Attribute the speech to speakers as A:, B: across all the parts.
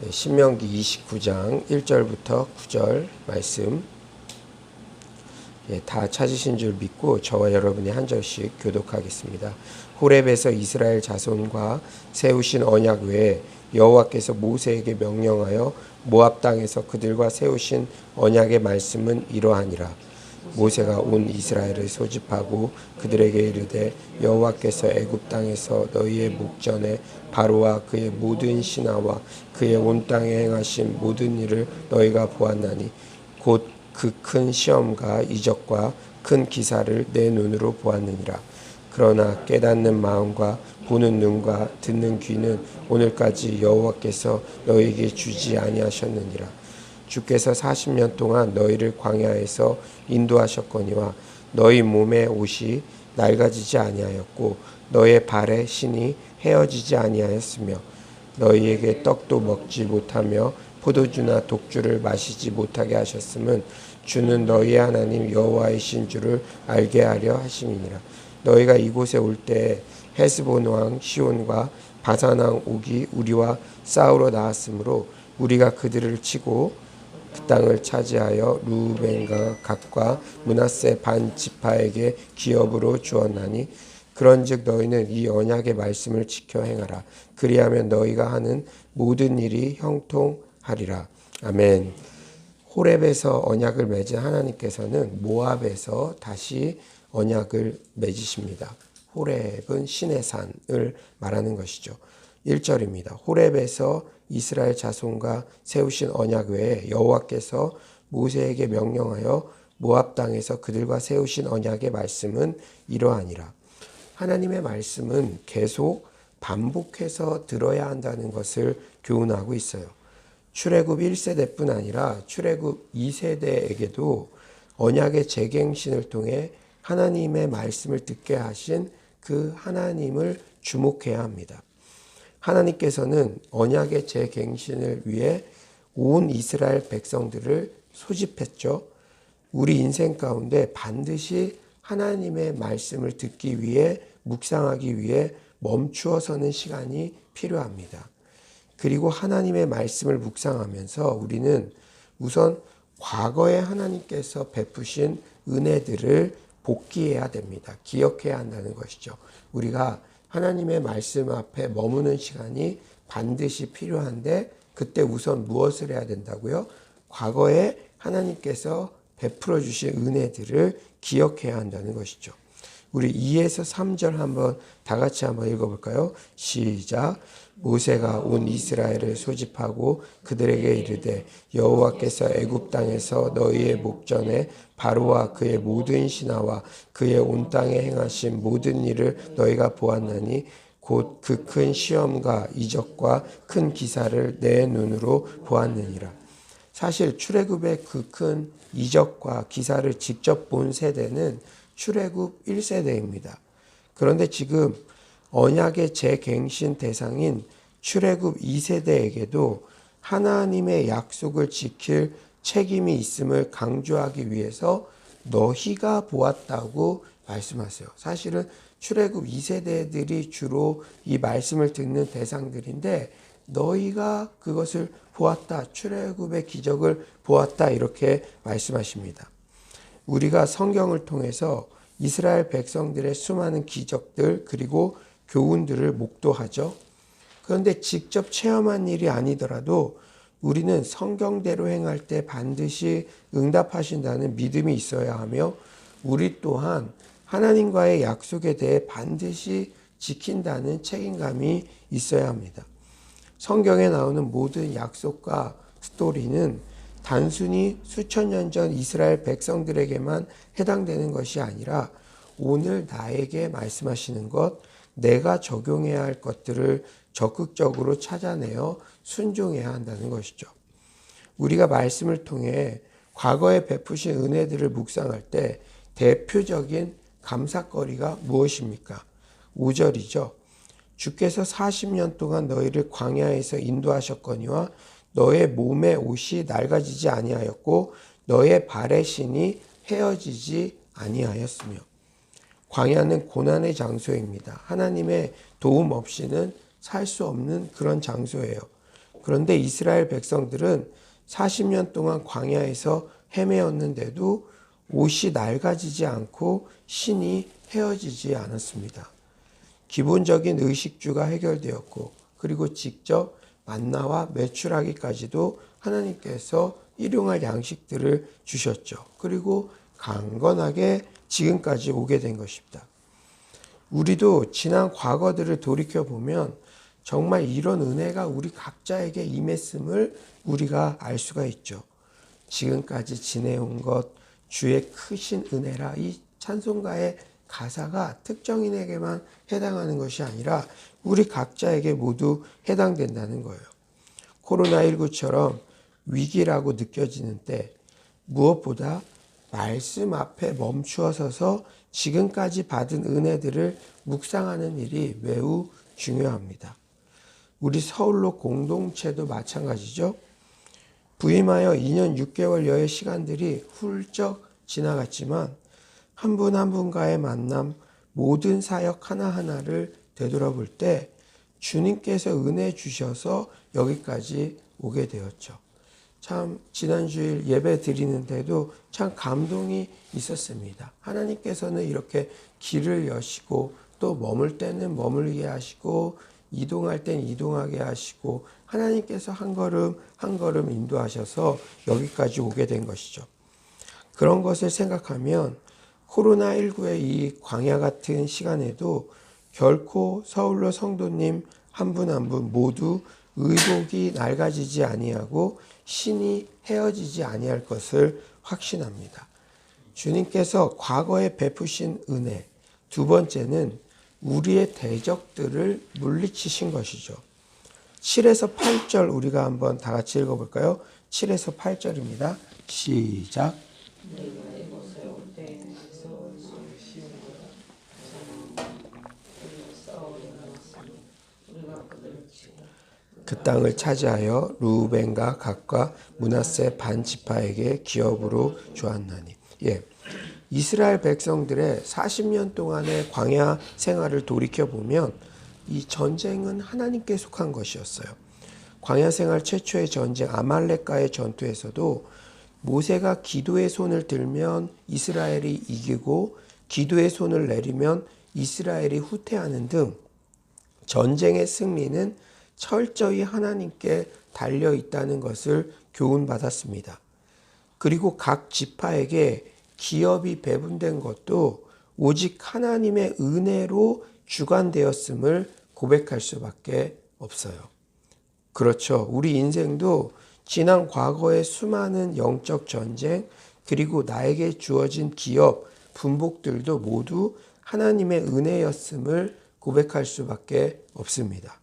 A: 신명기 29장 1절부터 9절 말씀 다 찾으신 줄 믿고 저와 여러분이 한 절씩 교독하겠습니다. 호렙에서 이스라엘 자손과 세우신 언약 외에 여호와께서 모세에게 명령하여 모압 땅에서 그들과 세우신 언약의 말씀은 이러하니라. 모세가 온 이스라엘을 소집하고 그들에게 이르되 여호와께서 애굽 땅에서 너희의 목전에 바로와 그의 모든 신하와 그의 온 땅에 행하신 모든 일을 너희가 보았나니 곧 그 큰 시험과 이적과 큰 기사를 내 눈으로 보았느니라. 그러나 깨닫는 마음과 보는 눈과 듣는 귀는 오늘까지 여호와께서 너희에게 주지 아니하셨느니라. 주께서 40년 동안 너희를 광야에서 인도하셨거니와 너희 몸의 옷이 낡아지지 아니하였고 너의 발의 신이 헤어지지 아니하였으며 너희에게 떡도 먹지 못하며 포도주나 독주를 마시지 못하게 하셨음은 주는 너희의 하나님 여호와이신 줄을 알게 하려 하심이니라. 너희가 이곳에 올 때 헤스본 왕 시온과 바산 왕 옥이 우리와 싸우러 나왔으므로 우리가 그들을 치고 그 땅을 차지하여 루벤과 갓과 므낫세 반 지파에게 기업으로 주었나니 그런즉 너희는 이 언약의 말씀을 지켜 행하라. 그리하면 너희가 하는 모든 일이 형통하리라. 아멘. 호렙에서 언약을 맺은 하나님께서는 모압에서 다시 언약을 맺으십니다. 호렙은 신의 산을 말하는 것이죠. 1절입니다. 호렙에서 이스라엘 자손과 세우신 언약 외에 여호와께서 모세에게 명령하여 모압 땅에서 그들과 세우신 언약의 말씀은 이러하니라. 하나님의 말씀은 계속 반복해서 들어야 한다는 것을 교훈하고 있어요. 출애굽 1세대뿐 아니라 출애굽 2세대에게도 언약의 재갱신을 통해 하나님의 말씀을 듣게 하신 그 하나님을 주목해야 합니다. 하나님께서는 언약의 재갱신을 위해 온 이스라엘 백성들을 소집했죠. 우리 인생 가운데 반드시 하나님의 말씀을 듣기 위해 묵상하기 위해 멈추어 서는 시간이 필요합니다. 그리고 하나님의 말씀을 묵상하면서 우리는 우선 과거에 하나님께서 베푸신 은혜들을 복기해야 됩니다. 기억해야 한다는 것이죠. 우리가 하나님의 말씀 앞에 머무는 시간이 반드시 필요한데 그때 우선 무엇을 해야 된다고요? 과거에 하나님께서 베풀어 주신 은혜들을 기억해야 한다는 것이죠. 우리 2에서 3절 한번 다 같이 한번 읽어볼까요? 시작. 모세가 온 이스라엘을 소집하고 그들에게 이르되 여호와께서 애굽 땅에서 너희의 목전에 바로와 그의 모든 신하와 그의 온 땅에 행하신 모든 일을 너희가 보았나니 곧 그 큰 시험과 이적과 큰 기사를 내 눈으로 보았느니라. 사실 출애굽의 그 큰 이적과 기사를 직접 본 세대는 출애굽 1세대입니다. 그런데 지금 언약의 재갱신 대상인 출애굽 2세대에게도 하나님의 약속을 지킬 책임이 있음을 강조하기 위해서 너희가 보았다고 말씀하세요. 사실은 출애굽 2세대들이 주로 이 말씀을 듣는 대상들인데 너희가 그것을 보았다. 출애굽의 기적을 보았다. 이렇게 말씀하십니다. 우리가 성경을 통해서 이스라엘 백성들의 수많은 기적들 그리고 교훈들을 목도하죠. 그런데 직접 체험한 일이 아니더라도 우리는 성경대로 행할 때 반드시 응답하신다는 믿음이 있어야 하며 우리 또한 하나님과의 약속에 대해 반드시 지킨다는 책임감이 있어야 합니다. 성경에 나오는 모든 약속과 스토리는 단순히 수천 년 전 이스라엘 백성들에게만 해당되는 것이 아니라 오늘 나에게 말씀하시는 것, 내가 적용해야 할 것들을 적극적으로 찾아내어 순종해야 한다는 것이죠. 우리가 말씀을 통해 과거에 베푸신 은혜들을 묵상할 때 대표적인 감사거리가 무엇입니까? 5절이죠. 주께서 40년 동안 너희를 광야에서 인도하셨거니와 너의 몸의 옷이 낡아지지 아니하였고 너의 발의 신이 헤어지지 아니하였으며. 광야는 고난의 장소입니다. 하나님의 도움 없이는 살 수 없는 그런 장소예요. 그런데 이스라엘 백성들은 40년 동안 광야에서 헤매었는데도 옷이 낡아지지 않고 신이 헤어지지 않았습니다. 기본적인 의식주가 해결되었고, 그리고 직접 만나와 메추라기까지도 하나님께서 일용할 양식들을 주셨죠. 그리고 강건하게 지금까지 오게 된 것입니다. 우리도 지난 과거들을 돌이켜보면 정말 이런 은혜가 우리 각자에게 임했음을 우리가 알 수가 있죠. 지금까지 지내온 것 주의 크신 은혜라, 이 찬송가의 가사가 특정인에게만 해당하는 것이 아니라 우리 각자에게 모두 해당된다는 거예요. 코로나19처럼 위기라고 느껴지는 때 무엇보다 말씀 앞에 멈추어 서서 지금까지 받은 은혜들을 묵상하는 일이 매우 중요합니다. 우리 서울로 공동체도 마찬가지죠. 부임하여 2년 6개월여의 시간들이 훌쩍 지나갔지만 한 분 한 분과의 만남, 모든 사역 하나하나를 되돌아볼 때 주님께서 은혜 주셔서 여기까지 오게 되었죠. 참 지난 주일 예배 드리는데도 참 감동이 있었습니다. 하나님께서는 이렇게 길을 여시고 또 머물 때는 머물게 하시고 이동할 땐 이동하게 하시고 하나님께서 한 걸음 한 걸음 인도하셔서 여기까지 오게 된 것이죠. 그런 것을 생각하면 코로나19의 이 광야 같은 시간에도 결코 서울로 성도님 한 분 한 분 모두 의복이 낡아지지 아니하고 신이 헤어지지 아니할 것을 확신합니다. 주님께서 과거에 베푸신 은혜, 두 번째는 우리의 대적들을 물리치신 것이죠. 7에서 8절 우리가 한번 다 같이 읽어볼까요? 7에서 8절입니다. 시작. 그 땅을 차지하여 루벤과 갓과 므낫세 반 지파에게 기업으로 주었나니. 이스라엘 백성들의 40년 동안의 광야 생활을 돌이켜보면 이 전쟁은 하나님께 속한 것이었어요. 광야 생활 최초의 전쟁 아말렉과의 전투에서도 모세가 기도의 손을 들면 이스라엘이 이기고 기도의 손을 내리면 이스라엘이 후퇴하는 등 전쟁의 승리는 철저히 하나님께 달려 있다는 것을 교훈받았습니다. 그리고 각 지파에게 기업이 배분된 것도 오직 하나님의 은혜로 주관되었음을 고백할 수밖에 없어요. 그렇죠. 우리 인생도 지난 과거의 수많은 영적 전쟁, 그리고 나에게 주어진 기업, 분복들도 모두 하나님의 은혜였음을 고백할 수밖에 없습니다.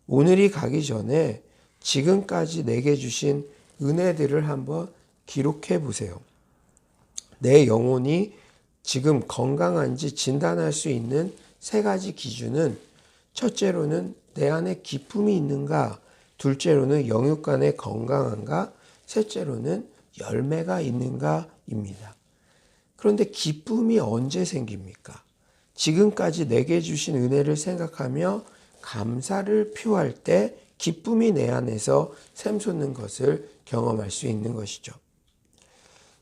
A: 오늘이 가기 전에 지금까지 내게 주신 은혜들을 한번 기록해 보세요. 내 영혼이 지금 건강한지 진단할 수 있는 세 가지 기준은 첫째로는 내 안에 기쁨이 있는가, 둘째로는 영육간에 건강한가, 셋째로는 열매가 있는가입니다. 그런데 기쁨이 언제 생깁니까? 지금까지 내게 주신 은혜를 생각하며 감사를 표할 때 기쁨이 내 안에서 샘솟는 것을 경험할 수 있는 것이죠.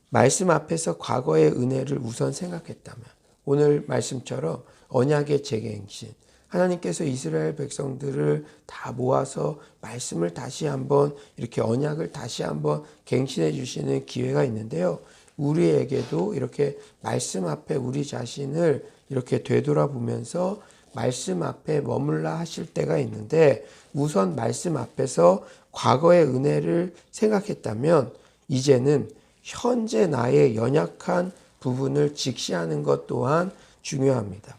A: 말씀 앞에서 과거의 은혜를 우선 생각했다면 오늘 말씀처럼 언약의 재갱신, 하나님께서 이스라엘 백성들을 다 모아서 말씀을 다시 한번 이렇게 언약을 다시 한번 갱신해 주시는 기회가 있는데요. 우리에게도 이렇게 말씀 앞에 우리 자신을 이렇게 되돌아보면서 말씀 앞에 머물라 하실 때가 있는데 우선 말씀 앞에서 과거의 은혜를 생각했다면 이제는 현재 나의 연약한 부분을 직시하는 것 또한 중요합니다.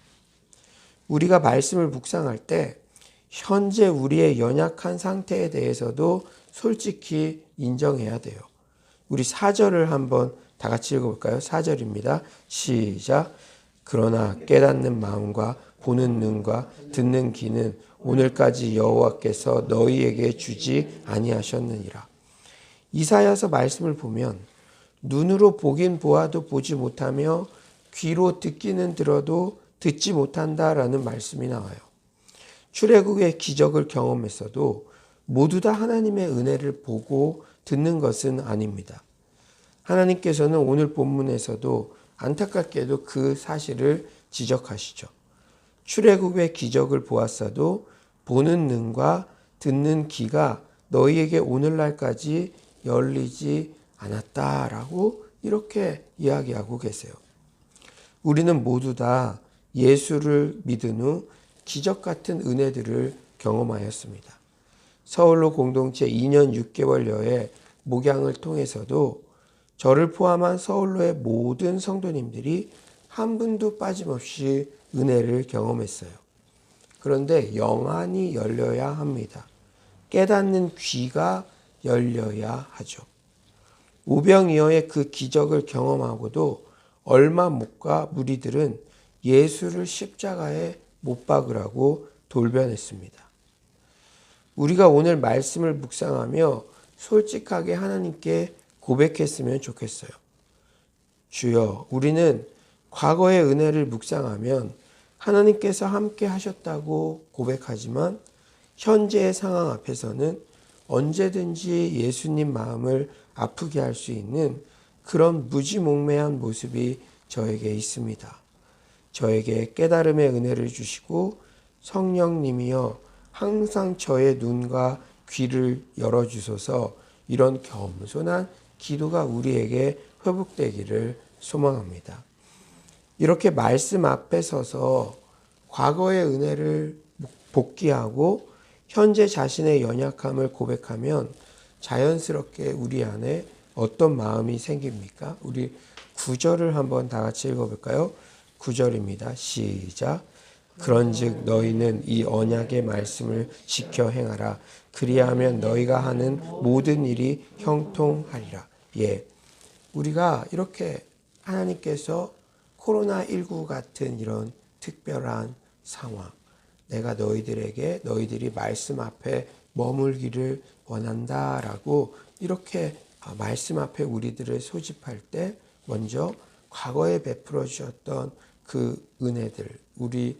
A: 우리가 말씀을 묵상할 때 현재 우리의 연약한 상태에 대해서도 솔직히 인정해야 돼요. 우리 4절을 한번 다 같이 읽어볼까요? 4절입니다. 시작. 그러나 깨닫는 마음과 보는 눈과 듣는 귀는 오늘까지 여호와께서 너희에게 주지 아니하셨느니라. 이사야서 말씀을 보면 눈으로 보긴 보아도 보지 못하며 귀로 듣기는 들어도 듣지 못한다라는 말씀이 나와요. 출애굽의 기적을 경험했어도 모두 다 하나님의 은혜를 보고 듣는 것은 아닙니다. 하나님께서는 오늘 본문에서도 안타깝게도 그 사실을 지적하시죠. 출애굽의 기적을 보았어도 보는 눈과 듣는 귀가 너희에게 오늘날까지 열리지 않았다라고 이렇게 이야기하고 계세요. 우리는 모두 다 예수를 믿은 후 기적 같은 은혜들을 경험하였습니다. 서울로 공동체 2년 6개월여의 목양을 통해서도 저를 포함한 서울로의 모든 성도님들이 한 분도 빠짐없이 은혜를 경험했어요. 그런데 영안이 열려야 합니다. 깨닫는 귀가 열려야 하죠. 오병이어의 그 기적을 경험하고도 얼마 못 가 무리들은 예수를 십자가에 못 박으라고 돌변했습니다. 우리가 오늘 말씀을 묵상하며 솔직하게 하나님께 고백했으면 좋겠어요. 주여, 우리는 과거의 은혜를 묵상하면 하나님께서 함께 하셨다고 고백하지만 현재의 상황 앞에서는 언제든지 예수님 마음을 아프게 할 수 있는 그런 무지몽매한 모습이 저에게 있습니다. 저에게 깨달음의 은혜를 주시고 성령님이여 항상 저의 눈과 귀를 열어주소서. 이런 겸손한 기도가 우리에게 회복되기를 소망합니다. 이렇게 말씀 앞에 서서 과거의 은혜를 복기하고 현재 자신의 연약함을 고백하면 자연스럽게 우리 안에 어떤 마음이 생깁니까? 우리 9절을 한번 다 같이 읽어볼까요? 9절입니다. 시작. 그런즉 너희는 이 언약의 말씀을 지켜 행하라. 그리하면 너희가 하는 모든 일이 형통하리라. 예, 우리가 이렇게 하나님께서 코로나19 같은 이런 특별한 상황, 내가 너희들에게 너희들이 말씀 앞에 머물기를 원한다라고 이렇게 말씀 앞에 우리들을 소집할 때 먼저 과거에 베풀어 주셨던 그 은혜들, 우리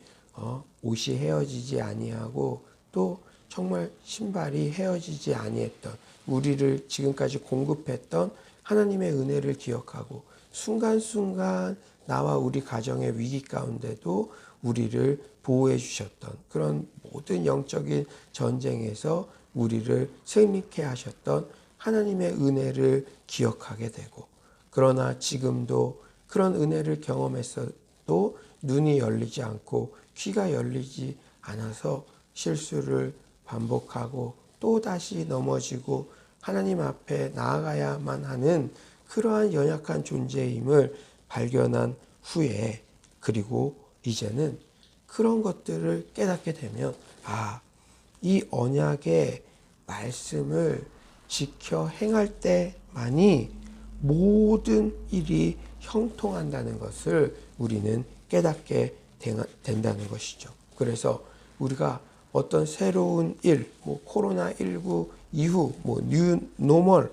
A: 옷이 헤어지지 아니하고 또 정말 신발이 헤어지지 아니했던 우리를 지금까지 공급했던 하나님의 은혜를 기억하고 순간순간 나와 우리 가정의 위기 가운데도 우리를 보호해 주셨던 그런 모든 영적인 전쟁에서 우리를 승리케 하셨던 하나님의 은혜를 기억하게 되고, 그러나 지금도 그런 은혜를 경험했어도 눈이 열리지 않고 귀가 열리지 않아서 실수를 반복하고 또다시 넘어지고 하나님 앞에 나아가야만 하는 그러한 연약한 존재임을 발견한 후에, 그리고 이제는 그런 것들을 깨닫게 되면 이 언약의 말씀을 지켜 행할 때만이 모든 일이 형통한다는 것을 우리는 깨닫게 된다는 것이죠. 그래서 우리가 어떤 새로운 일, 코로나19 이후 뉴 노멀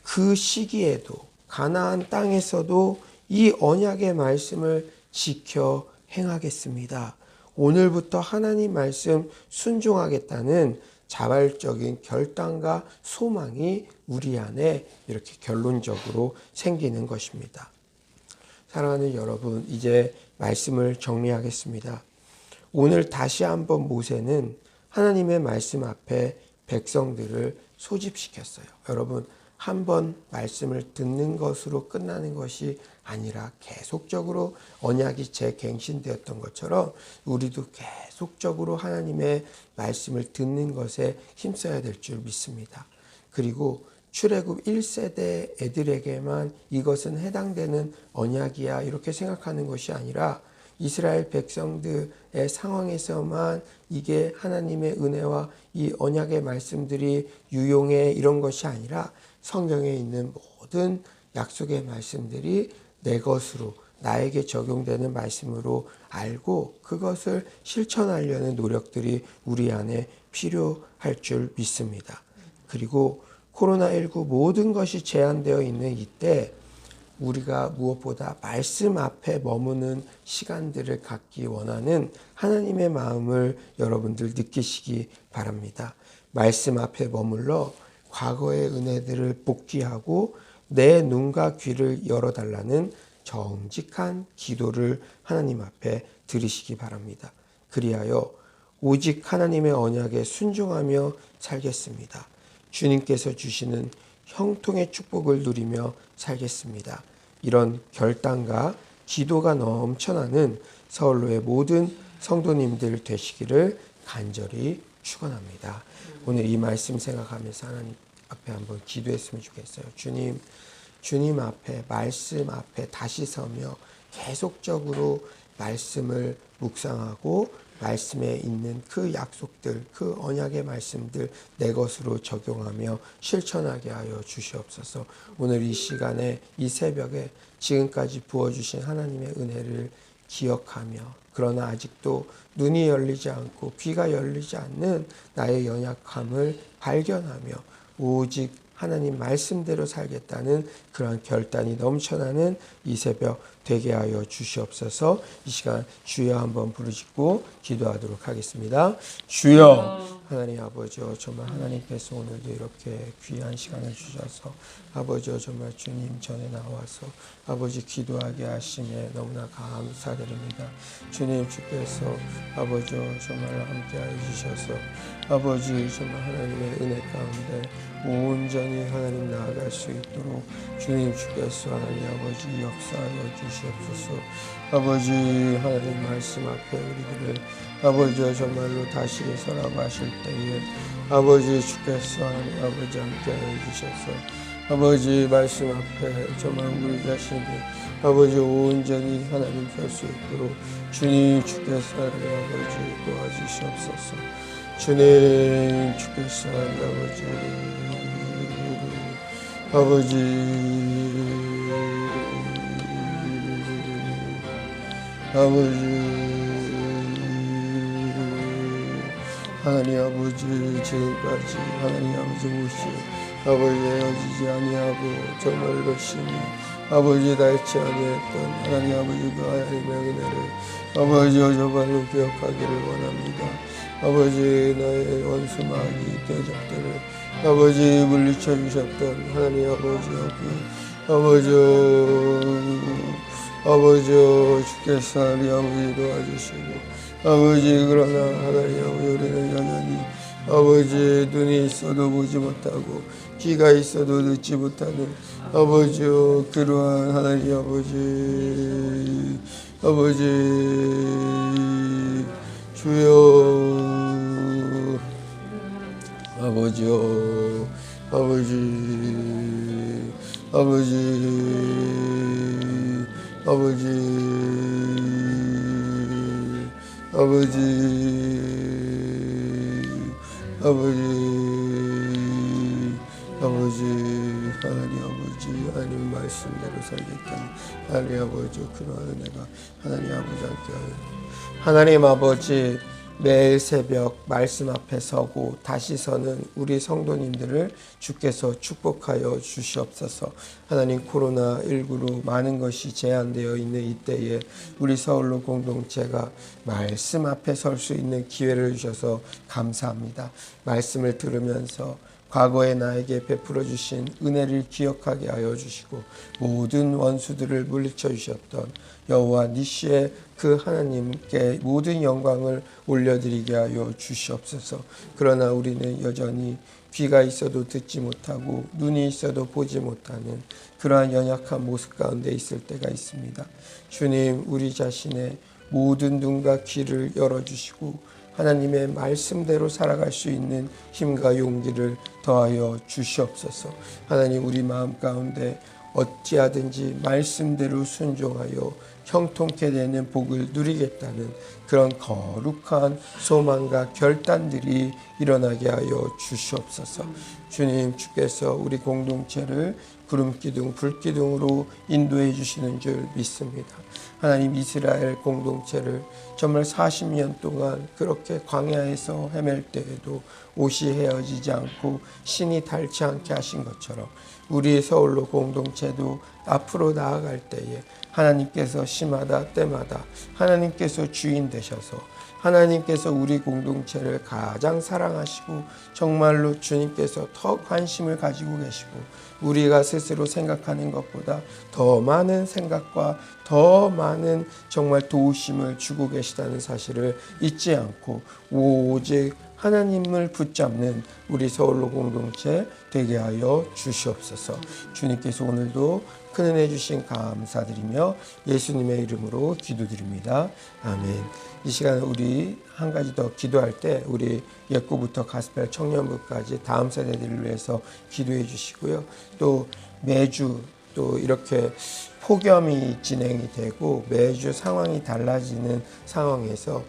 A: 그 시기에도 가나안 땅에서도 이 언약의 말씀을 지켜 행하겠습니다. 오늘부터 하나님 말씀 순종하겠다는 자발적인 결단과 소망이 우리 안에 이렇게 결론적으로 생기는 것입니다. 사랑하는 여러분, 이제 말씀을 정리하겠습니다. 오늘 다시 한번 모세는 하나님의 말씀 앞에 백성들을 소집시켰어요. 여러분, 한번 말씀을 듣는 것으로 끝나는 것이 아니라 계속적으로 언약이 재갱신되었던 것처럼 우리도 계속적으로 하나님의 말씀을 듣는 것에 힘써야 될 줄 믿습니다. 그리고 출애굽 1세대 애들에게만 이것은 해당되는 언약이야 이렇게 생각하는 것이 아니라 이스라엘 백성들의 상황에서만 이게 하나님의 은혜와 이 언약의 말씀들이 유용해 이런 것이 아니라 성경에 있는 모든 약속의 말씀들이 내 것으로 나에게 적용되는 말씀으로 알고 그것을 실천하려는 노력들이 우리 안에 필요할 줄 믿습니다. 그리고 코로나19 모든 것이 제한되어 있는 이때 우리가 무엇보다 말씀 앞에 머무는 시간들을 갖기 원하는 하나님의 마음을 여러분들 느끼시기 바랍니다. 말씀 앞에 머물러 과거의 은혜들을 복귀하고 내 눈과 귀를 열어달라는 정직한 기도를 하나님 앞에 드리시기 바랍니다. 그리하여 오직 하나님의 언약에 순종하며 살겠습니다. 주님께서 주시는 형통의 축복을 누리며 살겠습니다. 이런 결단과 기도가 넘쳐나는 서울로의 모든 성도님들 되시기를 간절히 축원합니다. 오늘 이 말씀 생각하면서 하나님 앞에 한번 기도했으면 좋겠어요. 주님 앞에, 말씀 앞에 다시 서며 계속적으로 말씀을 묵상하고 말씀에 있는 그 약속들, 그 언약의 말씀들 내 것으로 적용하며 실천하게 하여 주시옵소서. 오늘 이 시간에, 이 새벽에 지금까지 부어주신 하나님의 은혜를 기억하며, 그러나 아직도 눈이 열리지 않고 귀가 열리지 않는 나의 연약함을 발견하며 오직 하나님 말씀대로 살겠다는 그러한 결단이 넘쳐나는 이 새벽 되게 하여 주시옵소서. 이 시간 주여 한번 부르짖고 기도하도록 하겠습니다. 주여, 하나님 아버지요, 정말 하나님께서 오늘도 이렇게 귀한 시간을 주셔서 아버지요, 정말 주님 전에 나와서 아버지 기도하게 하심에 너무나 감사드립니다. 주님, 주께서 아버지요, 정말 함께하여 주셔서 아버지 정말 하나님의 은혜 가운데 온전히 하나님 나아갈 수 있도록 주님 주께서 하나님 아버지 역사하여 주시옵소서. 아버지 하나님 말씀 앞에 우리들을 아버지 정말로 다시 서라고 하실 때에 아버지 주께서 하나님 아버지 함께하여 주셔서 아버지 말씀 앞에 정말 우리 자신이 아버지 온전히 하나님 될 수 있도록 주님 주께서 하나님 아버지 도와주시옵소서. 주님 주께서 하나님 아버지 하나님 아버지 지금까지 하나님 아버지 오시 아버지 헤어지지 아니하고 정말 열심히 아버지 닳지 아니했던 하나님 아버지 그 하나님의 은혜를 아버지 정말로 기억하기를 원합니다. 아버지 나의 원수 마귀 대적들을 아버지 물리쳐 주셨던 하나님 아버지 주께서 하나님 아버지 도와주시고 아버지 그러나 하나님 아버지 우리는 여전히 아버지 눈이 있어도 보지 못하고 귀가 있어도 듣지 못하는 아버지 그러한 하나님 아버지 주여 아버지요 하나님 말씀대로 살겠다는 하나님 아버지 그러한 은혜가 하나님 아버지 함께하여 하나님 아버지 매일 새벽 말씀 앞에 서고 다시 서는 우리 성도님들을 주께서 축복하여 주시옵소서. 하나님 코로나19로 많은 것이 제한되어 있는 이때에 우리 서울로 공동체가 말씀 앞에 설 수 있는 기회를 주셔서 감사합니다. 말씀을 들으면서 과거에 나에게 베풀어 주신 은혜를 기억하게 하여 주시고 모든 원수들을 물리쳐 주셨던 여호와 니시의 그 하나님께 모든 영광을 올려드리게 하여 주시옵소서. 그러나 우리는 여전히 귀가 있어도 듣지 못하고 눈이 있어도 보지 못하는 그러한 연약한 모습 가운데 있을 때가 있습니다. 주님, 우리 자신의 모든 눈과 귀를 열어주시고 하나님의 말씀대로 살아갈 수 있는 힘과 용기를 더하여 주시옵소서. 하나님, 우리 마음 가운데 어찌하든지 말씀대로 순종하여 형통케 되는 복을 누리겠다는 그런 거룩한 소망과 결단들이 일어나게 하여 주시옵소서. 주님, 주께서 우리 공동체를 구름기둥, 불기둥으로 인도해 주시는 줄 믿습니다. 하나님, 이스라엘 공동체를 정말 40년 동안 그렇게 광야에서 헤맬 때에도 옷이 헤어지지 않고 신이 닳지 않게 하신 것처럼 우리 서울로 공동체도 앞으로 나아갈 때에 하나님께서 시마다 때마다 하나님께서 주인 되셔서 하나님께서 우리 공동체를 가장 사랑하시고 정말로 주님께서 더 관심을 가지고 계시고 우리가 스스로 생각하는 것보다 더 많은 생각과 더 많은 정말 도우심을 주고 계시다는 사실을 잊지 않고 오직 하나님을 붙잡는 우리 서울로 공동체 되게 하여 주시옵소서. 주님께서 오늘도 큰 은혜 주신 감사드리며 예수님의 이름으로 기도드립니다. 아멘. 이 시간 우리 한 가지 더 기도할 때 우리 예고부터 가스펠 청년부까지 다음 세대들을 위해서 기도해 주시고요. 또 매주 또 이렇게 폭염이 진행이 되고 매주 상황이 달라지는 상황에서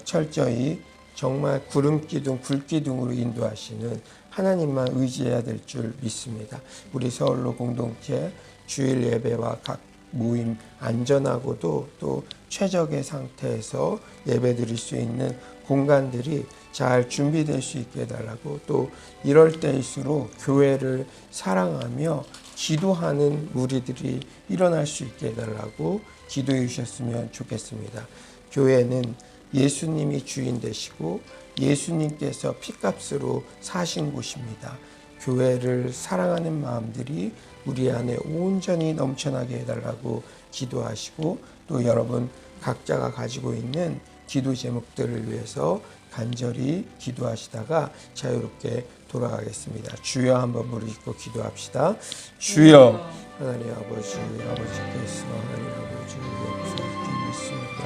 A: 철저히 정말 구름기둥, 불기둥으로 인도하시는 하나님만 의지해야 될 줄 믿습니다. 우리 서울로 공동체 주일 예배와 각 모임 안전하고도 또 최적의 상태에서 예배 드릴 수 있는 공간들이 잘 준비될 수 있게 해달라고 또 이럴 때일수록 교회를 사랑하며 기도하는 무리들이 일어날 수 있게 해달라고 기도해 주셨으면 좋겠습니다. 교회는 예수님이 주인 되시고 예수님께서 피값으로 사신 곳입니다. 교회를 사랑하는 마음들이 우리 안에 온전히 넘쳐나게 해달라고 기도하시고 또 여러분 각자가 가지고 있는 기도 제목들을 위해서 간절히 기도하시다가 자유롭게 돌아가겠습니다. 주여 한번 부르시고 기도합시다. 주여 하나님 아버지께서 하나님 아버지 용서해 믿습니다.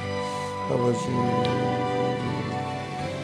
A: 아버지 아버지